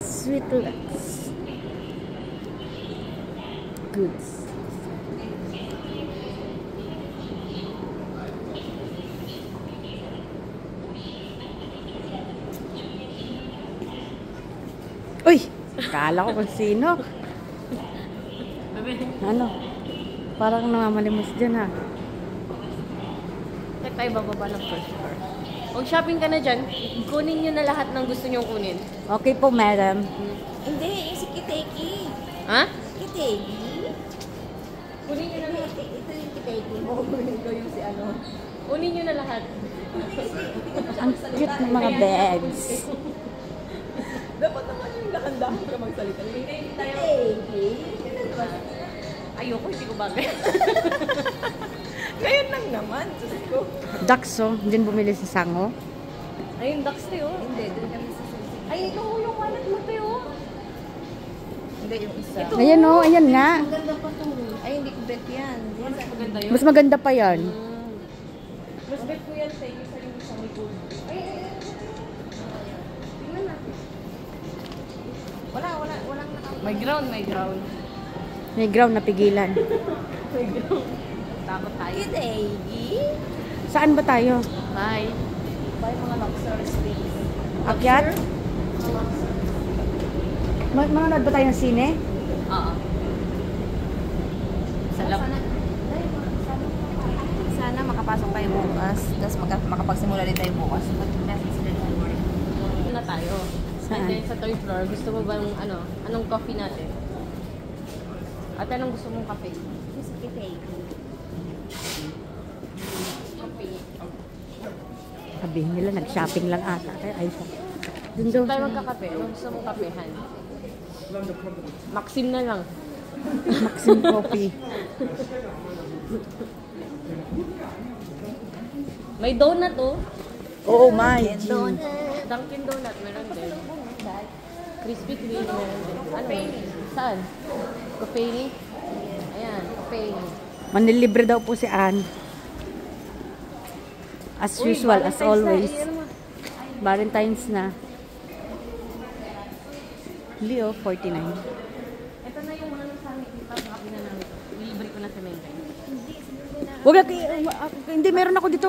Sweetlets. Goods. Uy! Kala ko kung sino. Ano? Parang namamalimos dyan ha. Check tayo bababa ng first floor. Kung shopping ka na dyan, kunin nyo na lahat ng gusto nyong kunin. Okay po, madam. Hindi, yung si Kiteki. Ha? Kiteki? Kunin nyo na lahat. Ito yung Kiteki mo. Kunin ko yung si ano. Kunin nyo na lahat. Ang cute ng mga bags. Dapat naman yung dahan-dahan ka magsalita. Hindi tayo. Kiteki? Ayoko, hindi ko bagay. Ngayon lang naman. Diyos ko. Dakso, dyan bumili sa Sango. Ayun, ducks tayo. Hindi, doon kami sa susi. Ay, ito yung wallet mo tayo. Hindi, yung isa. Ito. Ayan o, ayan nga. Maganda pa to. Ay, hindi ko bet yan. Mas maganda yun. Mas maganda pa yan. Mas bet ko yan sa inyo sa rin sa may gold. Ay. Tingnan natin. Walang May ground, may ground. May ground na pigilan. May ground. Takot tayo. Kiteki? Saan ba tayo? Bye. Buy mga luxury space. Akyat? Manonood ba tayo ng sine? Oo. Sa lab. Sana makapasok tayo bukas. Tapos makapagsimula din tayo bukas. Na tayo. Saan? And then sa third floor, gusto mo bang anong coffee natin? At anong gusto mong kape? Yung si Kiteki. Coffee. Sabihin nila, nag-shopping lang ata. Ay, dun daw. Gusto tayo magkakape. Anong gusto mong kapehan? Maxim na lang. Maxim Coffee. May donut oh. Oo, my G. Dunkin Donut meron din. Krispy Kreme meron din. Ano? Saan? Coffee? Ayan, coffee. Manilibre daw po si Ann. As usual, as always. Valentine's na. Leo, 49. Ito na yung mga nasa amin. Pagkakapi na namin. Ilibre ko na sa Mengay. Wag natin, hindi, meron ako dito.